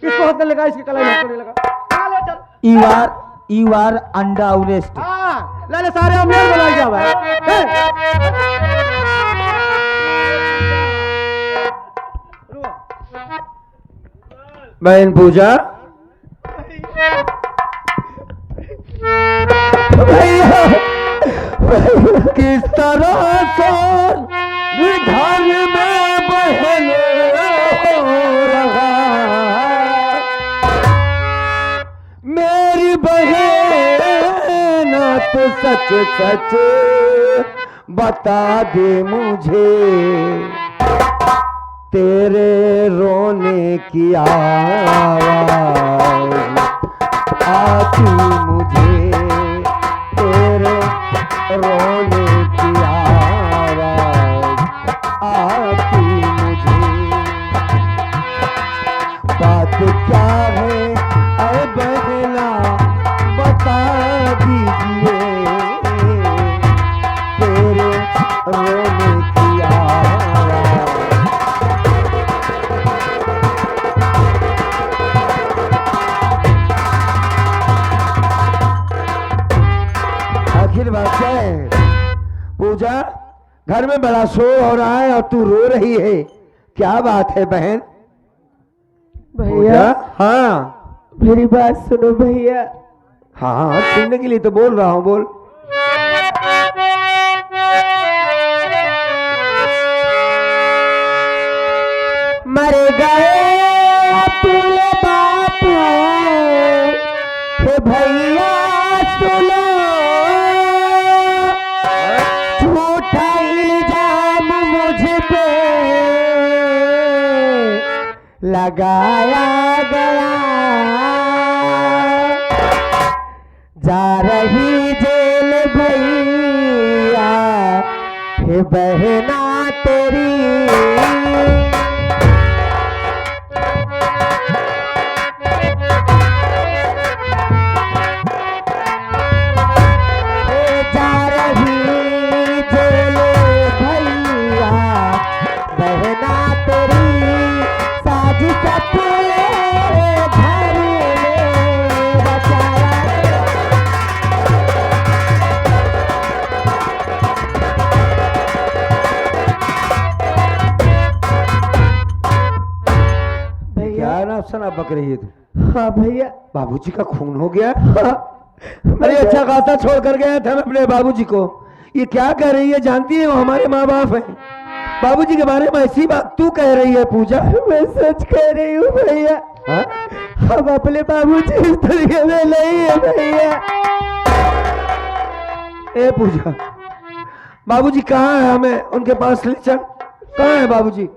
इसको हाथ लगा, इसकी कलाई में हाथ लगा। चलो चल। You are under arrest. हाँ ले ले सारे अमीर बुलाई जा भाई। बहन पूजा भैया किस तरह से घर में बहन हो रहा, मेरी बहन तो सच सच बता दे मुझे, तेरे रोने की आवाज आती मुझे, तेरे रोने की आवाज आती मुझे। बात क्या है अरे बहना बता दीजिए, तेरे रोने की आवाज। आखिर बात क्या है पूजा? घर में बड़ा शोर हो रहा है और तू रो रही है, क्या बात है बहन? भैया हाँ मेरी बात सुनो भैया। हाँ हाँ सुनने के लिए तो बोल रहा हूँ, बोल। मर गए अपने बापू हे भैया सुनो, झूठा इल्जाम मुझ पे लगाया गया, जा रही जेल भैया हे बहना तेरी। सना बक रही है तू? हाँ भैया। बाबूजी का खून हो गया? हाँ। अरे अच्छा खासा छोड़ कर गया था मैं अपने बाबूजी को, ये क्या कह रही है? जानती है वो हमारे माँ बाप हैं, बाबूजी के बारे में ऐसी बात तू कह रही है पूजा? मैं सच कह रही हूँ भैया। हाँ? हम अपने बाबूजी इस तरीके में नहीं है भैया। ए पूजा बाबूजी कहाँ है? हमें उनके पास ले चल। कहाँ है बाबूजी?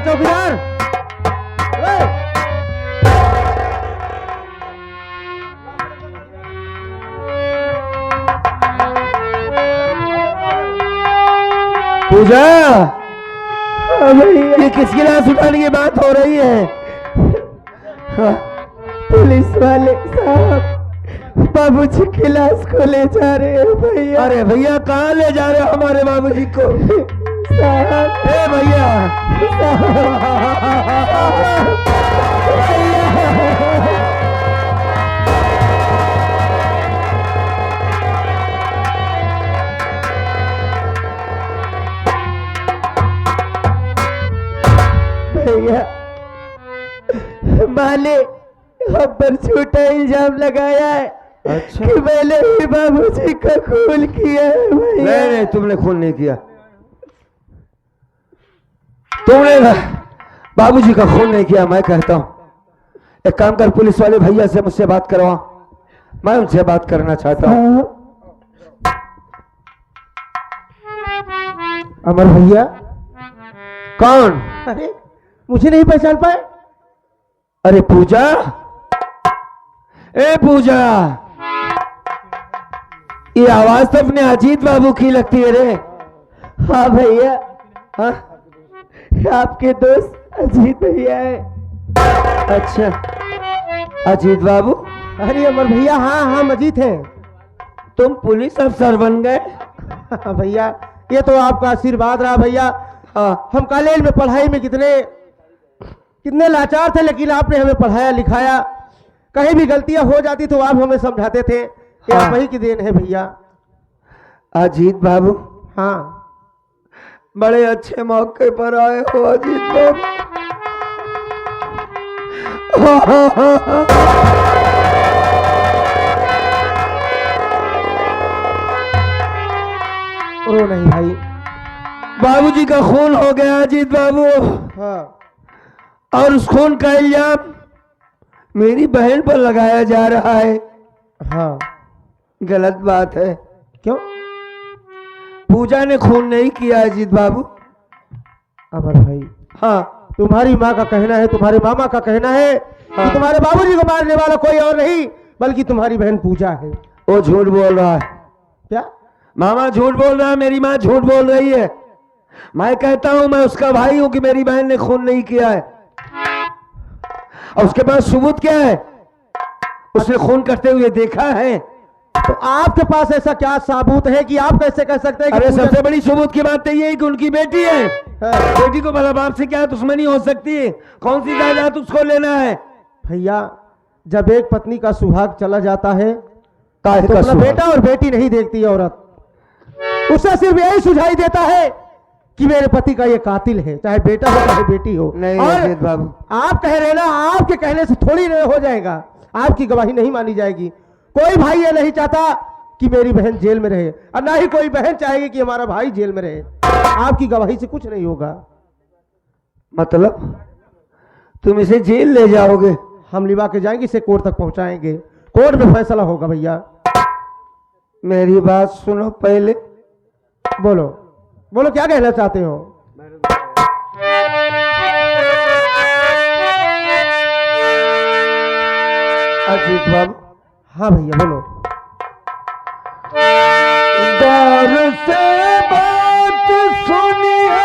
चौकीदार पूजा, ये किसकी लाश उठाने की बात हो रही है? पुलिस वाले साहब बाबूजी की लाश को ले जा रहे हैं भैया। अरे भैया कहाँ ले जा रहे हो हमारे बाबूजी को? साहब ए भैया भैया माले हम पर झूठा इल्जाम लगाया है अच्छा कि मैंने ही बाबूजी का खून किया है भैया। नहीं, तुमने खून नहीं किया। तुमने बाबूजी का खून नहीं किया। मैं कहता हूं एक काम कर, पुलिस वाले भैया से मुझसे बात करवा, मैं उनसे बात करना चाहता हूं। हाँ। अमर भैया। कौन? अरे मुझे नहीं पहचान पाए? अरे पूजा, ए पूजा, ये आवाज तो अपने अजीत बाबू की लगती है रे। हाँ भैया, हाँ? आपके दोस्त अजीत भैया है। अच्छा अजीत बाबू, अरे अमर भैया, हाँ हम अजीत हैं। तुम पुलिस अफसर बन गए? हाँ भैया, ये तो आपका आशीर्वाद रहा भैया। हाँ। हम कॉलेज में पढ़ाई में कितने लाचार थे, लेकिन आपने हमें पढ़ाया लिखाया। कहीं भी गलतियां हो जाती तो आप हमें समझाते थे कि हाँ। आप ही की देन है भैया। अजीत बाबू, हाँ बड़े अच्छे मौके पर आए हो अजीत बाबू। रो नहीं भाई। बाबूजी का खून हो गया अजीत बाबू, हाँ और उस खून का इल्जाम मेरी बहन पर लगाया जा रहा है। हाँ। गलत बात है। क्यों? पूजा ने खून नहीं किया अजीत बाबू। अमर भाई, हाँ, तुम्हारी माँ का कहना है, तुम्हारे मामा का कहना है हाँ। कि तुम्हारे बाबूजी को मारने वाला कोई और नहीं बल्कि तुम्हारी बहन पूजा है। वो झूठ बोल रहा है। क्या? मामा झूठ बोल रहा है, मेरी माँ झूठ बोल रही है। मैं कहता हूं मैं उसका भाई हूं कि मेरी बहन ने खून नहीं किया है। और उसके पास सबूत क्या है? उसने खून करते हुए देखा है। तो आपके पास ऐसा क्या सबूत है कि आप कैसे कह सकते हैं कि अरे पूजा- सबसे बड़ी सबूत की बात तो ये है कि उनकी बेटी है। हाँ। बेटी को भला बाप से क्या दुश्मनी हो सकती है? कौन सी जायदाद उसको लेना है? भैया, जब एक पत्नी का सुहाग चला जाता है काहे तो का अपना सुहाग? बेटा और बेटी नहीं देखती औरत। उसे सिर्फ यही सुझाई देता है कि मेरे पति का ये कातिल है, चाहे बेटा हो चाहे बेटी हो। नहीं और अजीत बाबू, आप कह रहे ना, आपके कहने से थोड़ी नहीं हो जाएगा, आपकी गवाही नहीं मानी जाएगी। कोई भाई ये नहीं चाहता कि मेरी बहन जेल में रहे, और ना ही कोई बहन चाहेगी कि हमारा भाई जेल में रहे। आपकी गवाही से कुछ नहीं होगा। मतलब तुम इसे जेल ले जाओगे? हम लिवा के जाएंगे, इसे कोर्ट तक पहुंचाएंगे, कोर्ट में फैसला होगा। भैया मेरी बात सुनो पहले। बोलो बोलो, क्या कहना चाहते हो? अजीत बाबू, हाँ भैया बोलो। गौर से बात सुनिए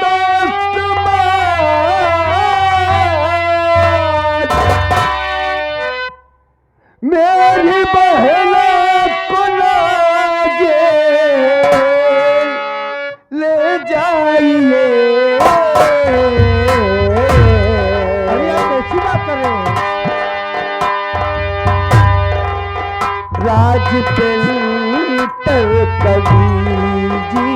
दोस्त मेरी बहन को लागे ले जाइए। अरे आप ऐसी बात कर रहे हैं? राज पेंटर कवि जी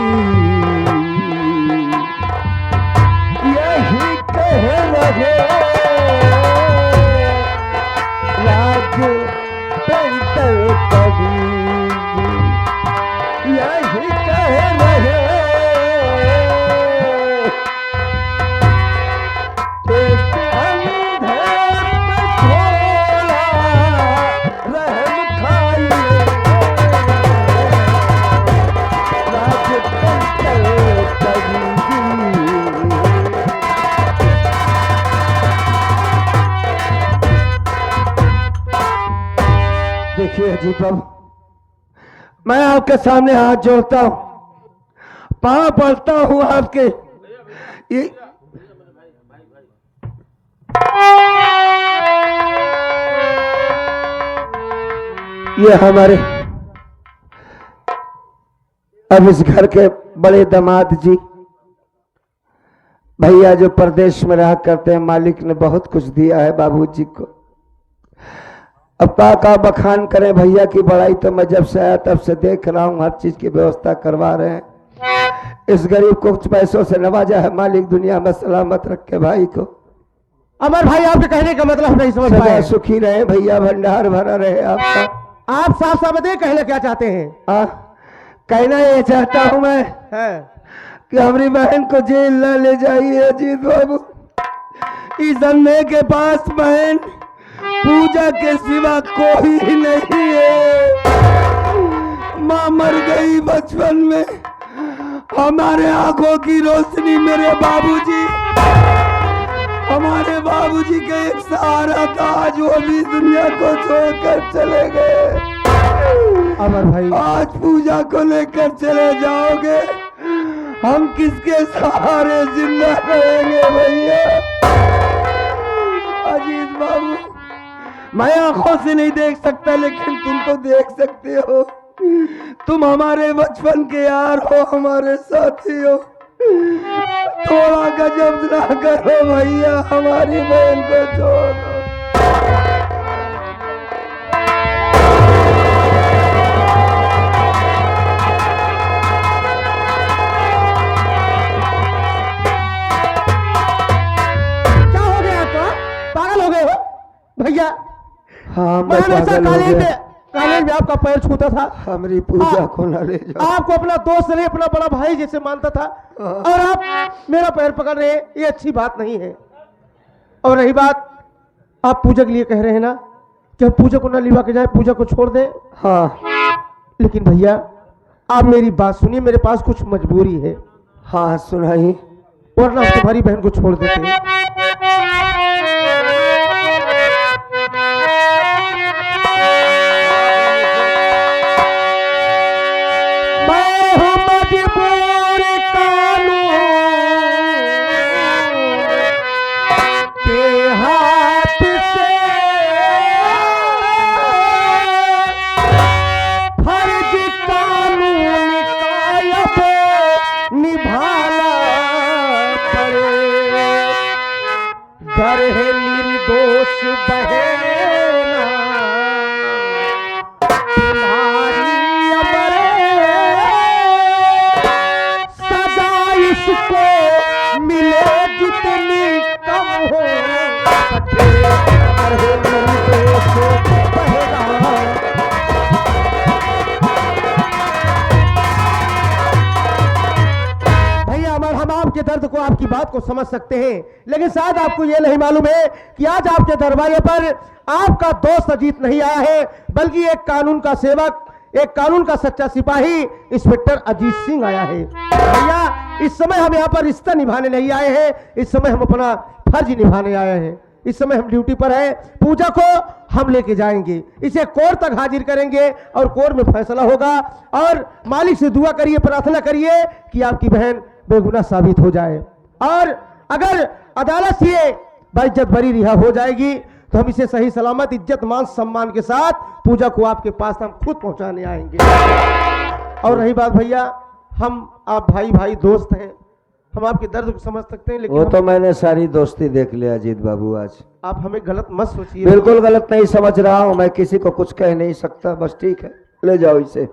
यही कह रहे, राज पेंटर कवि जी यही कह रहे, एक अंधे पे थोड़ा रहम खाइए, राज पेंटर कवि जी। देखिए अजीत बाबू, मैं आपके सामने हाथ जोड़ता हूं, पांव पड़ता हूं आपके। ये हमारे अब इस घर के बड़े दामाद जी भैया जो प्रदेश में रहा करते हैं, मालिक ने बहुत कुछ दिया है बाबूजी को। अब का बखान करें, भैया की बड़ाई तो मैं जब से आया तब से देख रहा हूं, हर चीज की व्यवस्था करवा रहे हैं। इस गरीब को कुछ पैसों से नवाजा है, मालिक दुनिया में सलामत रखे भाई को। अमर भाई, आपके कहने का मतलब नहीं समझ सदा पाए। सुखी रहे भैया, भंडार भरा रहे आपका। आप साफ साफ बताइए, कहना क्या चाहते हैं? कहना ये चाहता हूं मैं कि हमारी बहन को जेल न ले जाइए अजीत बाबू। इस अन्य के पास बहन पूजा के सिवा कोई नहीं है। माँ मर गई बचपन में, हमारे आंखों की रोशनी मेरे बाबूजी, हमारे बाबूजी का एक सहारा था, आज वो भी दुनिया को छोड़कर चले गए। अमर भाई, आज पूजा को लेकर चले जाओगे, हम किसके सहारे जिंदा रहेंगे भैया? अजीत बाबू, मैं आंखों से नहीं देख सकता, लेकिन तुम तो देख सकते हो। तुम हमारे बचपन के यार हो, हमारे साथी हो। थोड़ा गजब ना करो भैया, हमारी बहन को छोड़ दो। क्या हो गया आपको? पागल हो गए हो भैया? हाँ, मैं हमेशा कॉलेज में आपका पैर छूता था। हमारी पूजा को न ले जाओ। आपको अपना दोस्त नहीं, अपना बड़ा भाई जैसे मानता था, और आप मेरा पैर पकड़ रहे हैं, ये अच्छी बात नहीं है। और रही बात, आप पूजा के लिए कह रहे हैं ना कि हम पूजा को न लिवा के जाए, पूजा को छोड़ दें। हाँ, लेकिन भैया आप मेरी बात सुनिए, मेरे पास कुछ मजबूरी है, हाँ सुनाई, वरना हम तुम्हारी बहन को छोड़ देते हैं। दर्द को, आपकी बात को समझ सकते हैं, लेकिन शायद आपको यह नहीं मालूम है कि आज आपके दरवाजे पर आपका दोस्त अजीत नहीं आया है, बल्कि एक कानून का सेवक, एक कानून का सच्चा सिपाही इंस्पेक्टर अजीत सिंह आया है। भैया, इस समय हम यहाँ पर रिश्ता निभाने नहीं आए हैं, इस समय हम अपना फर्ज निभाने आए हैं। इस समय हम ड्यूटी पर है। पूजा को हम लेके जाएंगे, इसे कोर्ट तक हाजिर करेंगे और कोर्ट में फैसला होगा। और मालिक से दुआ करिए, प्रार्थना करिए कि आपकी बहन बेगुनाह साबित हो जाए, और अगर अदालत से बाइज्जत बरी रिहा हो जाएगी तो हम इसे सही सलामत, इज्जत, मान सम्मान के साथ पूजा को आपके पास हम खुद पहुंचाने आएंगे। और रही बात भैया, आप भाई भाई दोस्त हैं, हम आपके दर्द को समझ सकते हैं, लेकिन वो तो मैंने सारी दोस्ती देख लिया अजीत बाबू। आज आप हमें गलत मत सोचिए। बिल्कुल गलत नहीं समझ रहा हूं मैं, किसी को कुछ कह नहीं सकता। बस ठीक है, ले जाओ इसे,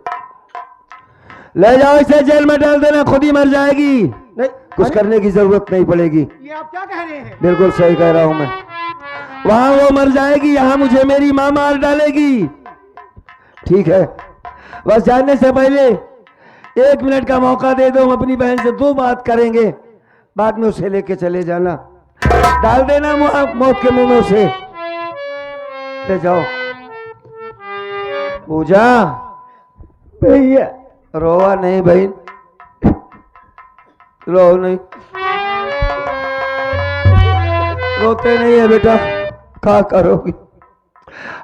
ले जाओ इसे, जेल में डाल देना, खुद ही मर जाएगी। नहीं, कुछ करने की जरूरत नहीं पड़ेगी। ये आप क्या कह रहे हैं? बिल्कुल सही कह रहा हूं मैं। वहां वो मर जाएगी, यहाँ मुझे मेरी मां मार डालेगी। ठीक है, बस जाने से पहले 1 मिनट का मौका दे दो, हम अपनी बहन से 2 बात करेंगे, बाद में उसे लेके चले जाना, डाल देना मौत के मुंह में उसे। ले जाओ। पूजा, भैया रोवा नहीं बहन, रो नहीं, रोते नहीं है बेटा, क्या करोगी?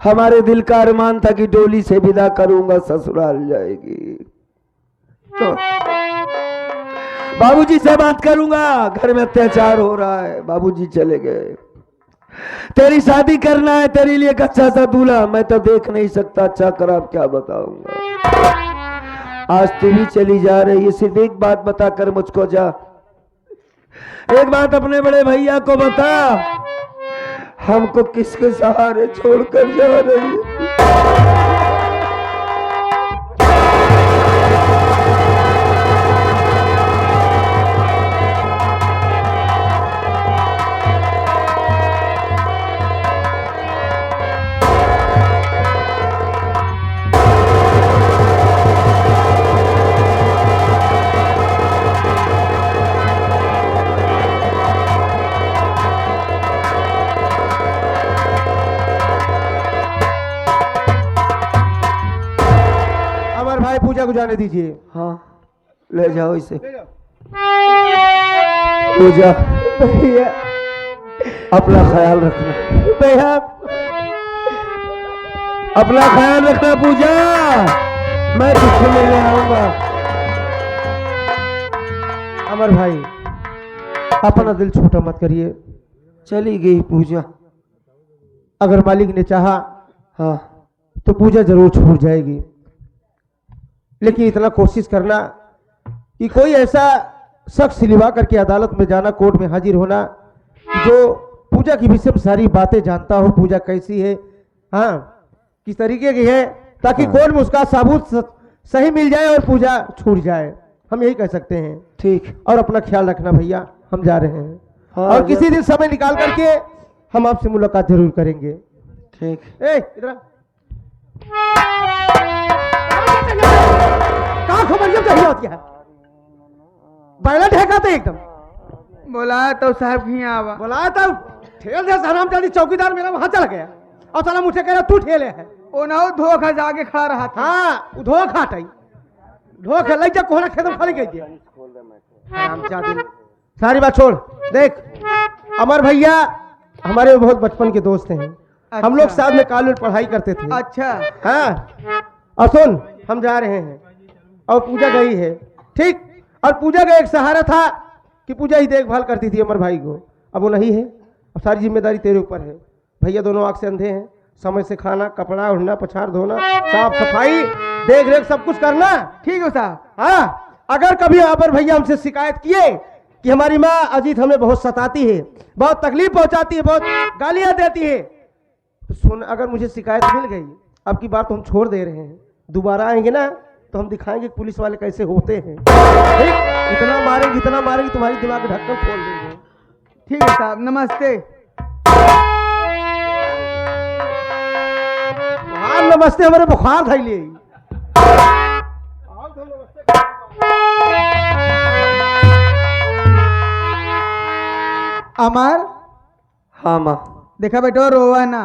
हमारे दिल का अरमान था कि डोली से विदा करूंगा, ससुराल जाएगी तो बाबूजी से बात करूंगा, घर में अत्याचार हो रहा है, बाबूजी चले गए। तेरी शादी करना है, तेरे लिए एक अच्छा सा दूल्हा मैं तो देख नहीं सकता, अच्छा खराब क्या बताऊंगा। आज तू भी चली जा रही है, सिर्फ एक बात बताकर मुझको जा, एक बात अपने बड़े भैया को बता, हमको किसके सहारे छोड़कर जा रही है? जाने दीजिए। हाँ ले जाओ इसे। पूजा भैया अपना ख्याल रखना, भैया अपना ख्याल रखना पूजा, मैं तुझको मिलने आऊंगा। अमर भाई अपना दिल छोटा मत करिए। चली गई पूजा। अगर मालिक ने चाहा हाँ तो पूजा जरूर छूट जाएगी, लेकिन इतना कोशिश करना कि कोई ऐसा शख्स लिवा करके अदालत में जाना, कोर्ट में हाजिर होना, जो पूजा की विषय में सारी बातें जानता हो, पूजा कैसी है, हाँ किस तरीके की है, ताकि हाँ। कोर्ट में उसका सबूत सही मिल जाए और पूजा छूट जाए। हम यही कह सकते हैं। ठीक। और अपना ख्याल रखना भैया, हम जा रहे हैं। हाँ, और किसी दिन समय निकाल करके हम आपसे मुलाकात जरूर करेंगे। ठीक। इधर कहाँ खबर जब चाहिए होती है, बैला ढेकाते एकदम। बोला तो साहब यहाँ आवा। बोला तब ठेल दे हराम जादी, चौकीदार मेरा वहां चला गया और साला मुझे कह रहा तू ठेले है। ओ ना वो धोखा जाके खड़ा रहा था। हाँ धोखा टाई धोखा लग जा कोहरा खेतम खाली गई हराम जादी। सारी बात छोड़, देख अमर भैया हमारे बहुत बचपन के दोस्त हैं। अच्छा। हम लोग साथ में कॉलेज पढ़ाई करते थे। अच्छा हाँ और सुन, हम जा रहे हैं और पूजा गई है, ठीक। और पूजा का एक सहारा था कि पूजा ही देखभाल करती थी अमर भाई को, अब वो नहीं है। अब सारी जिम्मेदारी तेरे ऊपर है भैया। दोनों आंख से अंधे हैं, समय से खाना, कपड़ा ओढ़ना, पछाड़ धोना, साफ सफाई, देख रेख सब कुछ करना। ठीक है साहब। हाँ अगर कभी अमर भैया हमसे शिकायत किए कि हमारी माँ अजीत हमें बहुत सताती है, बहुत तकलीफ पहुंचाती है, बहुत गालियां देती है, तो सुन, अगर मुझे शिकायत मिल गई, अब की बार तो हम छोड़ दे रहे हैं। दोबारा आएंगे ना तो हम दिखाएंगे पुलिस वाले कैसे होते हैं। ठीक? इतना मारेंगे तुम्हारी दिमाग का ढक्कन खोल देंगे। ठीक है साहब, नमस्ते। हाँ नमस्ते, हमारे बुखार था लिए। अमर हाँ माँ। देखा बेटो रोवा ना,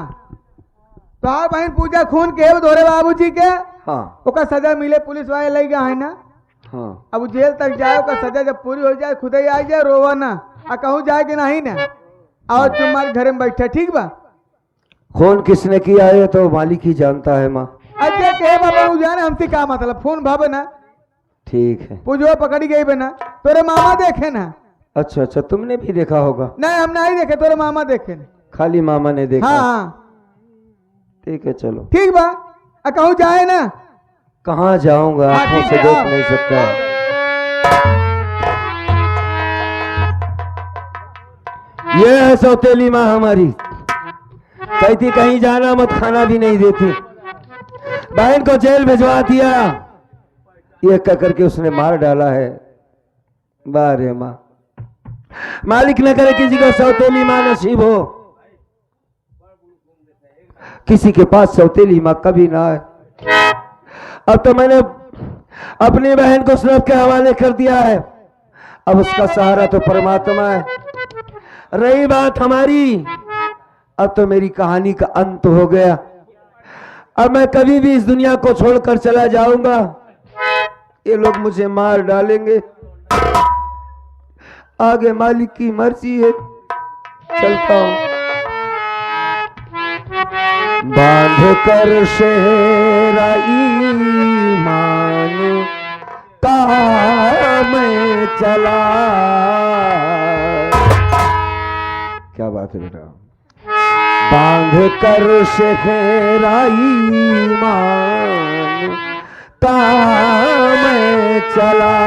तो आप बहन पूजा खून के धोरे बाबूजी के हाँ ओका सजा मिले, पुलिस वाले ले गया है ना। हाँ अब जेल तक जाए, ओका सजा जब पूरी हो जाए खुद ही आ जाए, रोवा ना आ कहूँ जाए कि नहीं ना। और तुम्हारे घर में बैठे, ठीक बा। खून किसने किया है तो मालिक ही जानता है माँ। अच्छा कहे बाबा उजाने हमसे क्या मतलब, फोन भावे ना, ठीक है। पूजो पकड़ी गई बना, तोरे मामा देखे ना। अच्छा अच्छा, तुमने भी देखा होगा। नहीं हम नहीं देखे, तोरे मामा देखे ना। खाली मामा ने देखा। हाँ हाँ ठीक है चलो। ठीक बा, आ कहूँ जाए ना। कहाँ जाऊंगा, हाँ, आंखों ठीक से है, देख आओ। नहीं सकता। ये है सौतेली माँ हमारी, कहती कहीं जाना मत, खाना भी नहीं देती। बहन को जेल भिजवा दिया, ये कह करके उसने मार डाला है। बारे माँ, मालिक न करे किसी को सौतेली माँ नसीब हो, किसी के पास सौतेली माँ कभी ना आए। अब तो मैंने अपनी बहन को सर्फ के हवाले कर दिया है, अब उसका सहारा तो परमात्मा है। रही बात हमारी, अब तो मेरी कहानी का अंत हो गया। अब मैं कभी भी इस दुनिया को छोड़कर चला जाऊंगा, ये लोग मुझे मार डालेंगे। आगे मालिक की मर्जी है, चलता हूं। बांध कर शेरा ईमान का मैं चला। क्या बात है बेटा। बांध कर शेरा ईमान का मैं चला,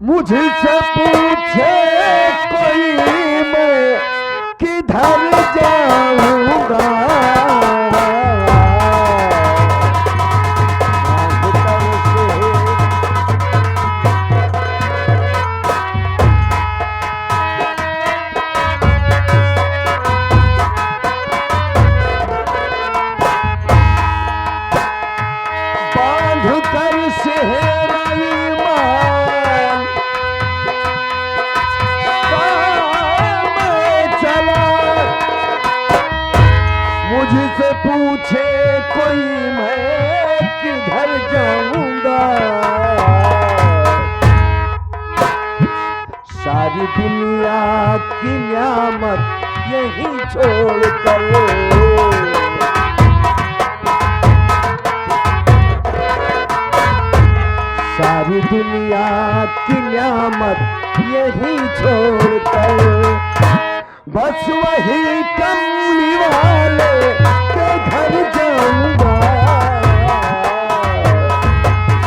मुझसे पूछे कोई मैं किधर जाऊंगा। बांध कर सेहरा ईमान सारी दुनिया की नियामत यहीं छोड़ कर, सारी दुनिया की नियामत यहीं छोड़ कर, बस वही कमली वाले के घर जाऊंगा।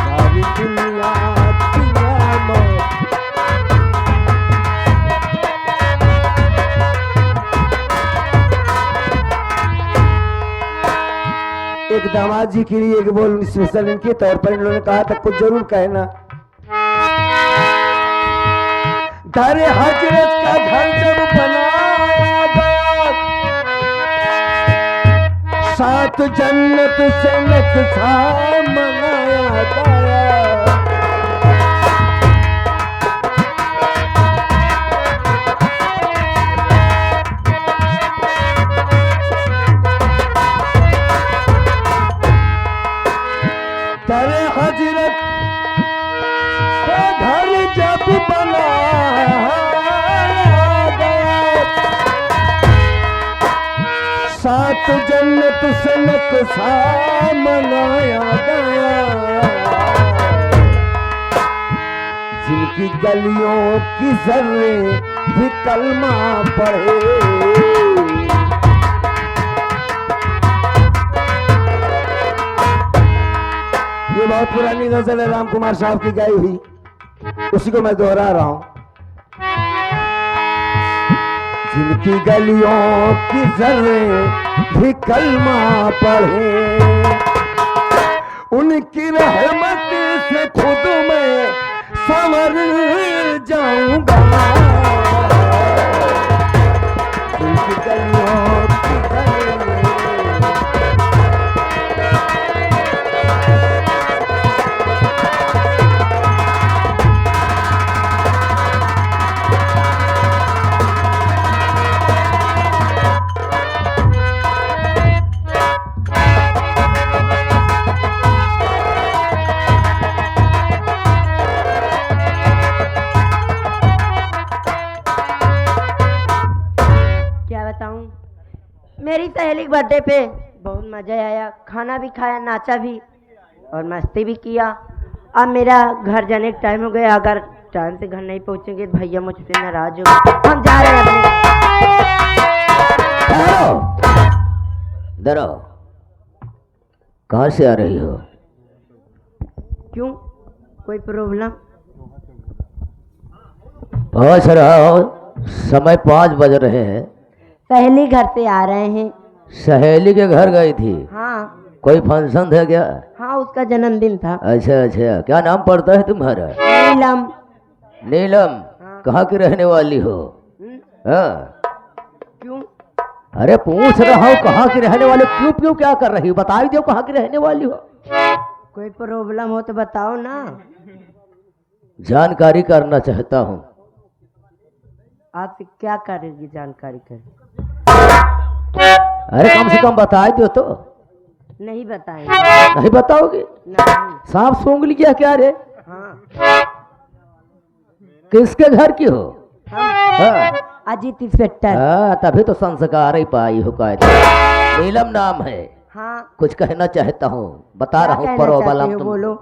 सारी दुनिया की नियामत। एक दामाद जी के लिए एक बोल स्पेशल इनके तौर पर इन्होंने कहा था कुछ जरूर कहना। दर हजरत का घर जब बनाया गया, सात जन्नत से नक्शा मनाया गया। दर हजरत का घर जब बनाया गया, सात जन्नत से नक्शा मनाया गया। जिनकी गलियों की जर्रे भी कलमा पढ़े, ये बहुत पुरानी गजल है राम कुमार साहब की गाई हुई, उसी को मैं दोहरा रहा हूं। जिनकी गलियों की जर्रे भी कलमा पढ़े, उनकी रहमत से खुद मैं संवर जाऊंगा। उनकी गलियों की जर्रे मेरी सहेली के बर्थडे पे बहुत मजा आया, खाना भी खाया, नाचा भी और मस्ती भी किया। अब मेरा घर जाने का टाइम हो गया, अगर टाइम से घर नहीं पहुंचेंगे तो भैया मुझसे नाराज होंगे। हम जा रहे हैं अपने। दरो, कहाँ से आ रही हो? क्यों, कोई प्रॉब्लम? पहुंच रहा हो, समय 5 बज रहे हैं। सहेली घर से आ रहे हैं। सहेली के घर गई थी? हाँ। कोई फंक्शन था क्या? हाँ, उसका जन्मदिन था। अच्छा अच्छा, क्या नाम पड़ता है तुम्हारा? नीलम। नीलम? हाँ। कहाँ की रहने वाली हो? हाँ? क्यों? अरे पूछ रहा हूँ कहाँ की रहने वाली, क्यों क्यों क्या कर रही हो, बता ही दो कहाँ की रहने वाली हो। कोई प्रॉब्लम हो तो बताओ ना। जानकारी करना चाहता हूँ। आपसे क्या करेगी जानकारी कर? अरे कम से कम बता दो तो। नहीं बताएंगे। नहीं बताओगे? नहीं। सांप सूंघ लिया क्या रे? हाँ। किसके घर की हो? हाँ। अजीत इंस्पेक्टर। हाँ, तभी तो संस्कार ही पाई हो। नीलम नाम है। हाँ। कुछ कहना चाहता हूँ, बता रहा हूँ। प्रॉब्लम तुम बोलो।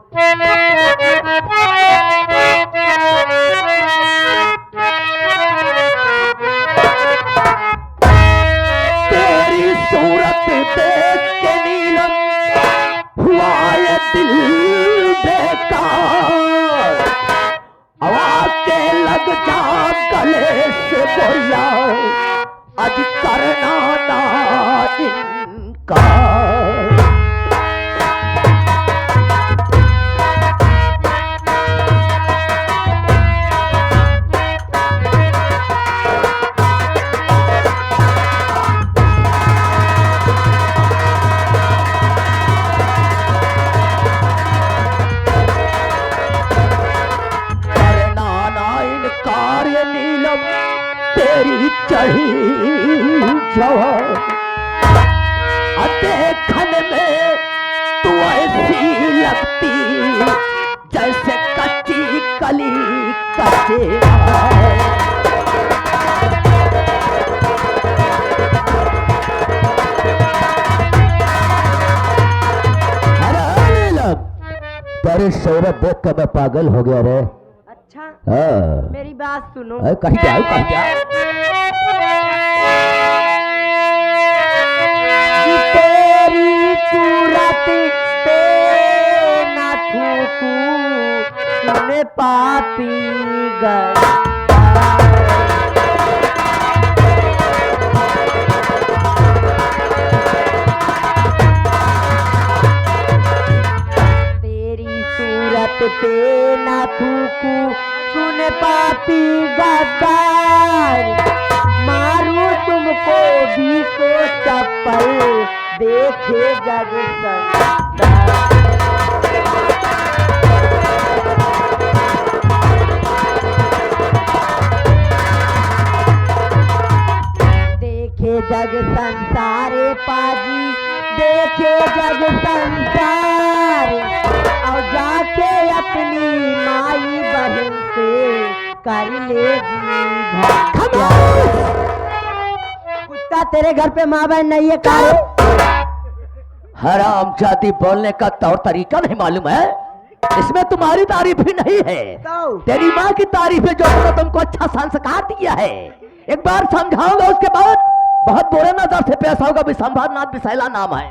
तेरी सूरत देख के नीलम हुआ ये दिल बेकार, आवाज के लग जा गले से बोला आज करना ना इनकार। तेरी चढ़ी जवान देखन में तू ऐसी लगती जैसे कच्ची कली कच्चे तेरी शोहरत देख कर मैं पागल हो गया रे। अच्छा हाँ। मेरी बात सुनो। कहीं जाओ कहीं जाओ। तेरी सूरत पे ना थूकू तूने पापी गया। तेरी सूरत पे ना थूकू तूने पापी गद्दार। मारू तुमको भी को चप्पल देखे जग संसार। देखे जग संसारे पाजी देखे जग संसार। और जाके अपनी माई बहन से कर ले कुत्ता। तेरे घर पे माँ बहन नहीं है का? हराम जाति बोलने का तौर तरीका नहीं मालूम है? इसमें तुम्हारी तारीफ ही नहीं है, तेरी माँ की तारीफ है जो मैंने तुमको अच्छा संस्कार दिया है। एक बार समझाऊंगा उसके बाद बहुत बुरे नजर से पेश होगा। विशंभर नाथ विशैला नाम है।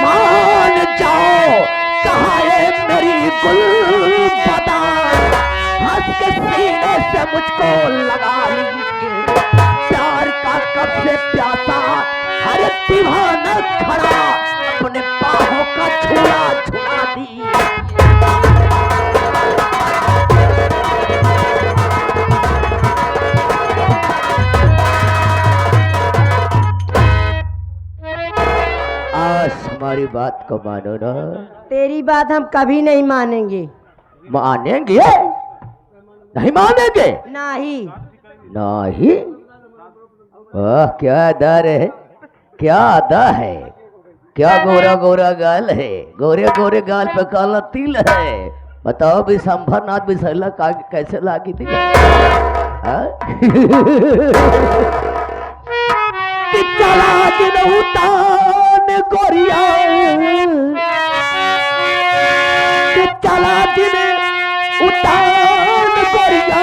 मान जाओ कहाँ है मेरी गुल बदान। हंस के सीने से मुझको लगा लीजिए। प्यार का कब से प्यासा हर दीवाना खड़ा अपने बाहों का छुड़ा छुड़ा दी। आज हमारी बात को मानो ना। तेरी बात हम कभी नहीं मानेंगे। मानेंगे? नहीं मानेंगे? नहीं। नहीं? वाह क्या अदा है, क्या अदा है, क्या गोरा गोरा गाल है, गोरे गोरे गाल पे काला तिल है। बताओ विशंभर नाथ विशैला कैसे लागी थी? कि चला दिन उतान गोरिया, कि चला दिन उतान गोरिया।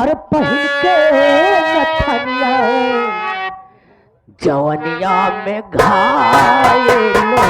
अरे पहन के नथनिया जवनिया में घायल में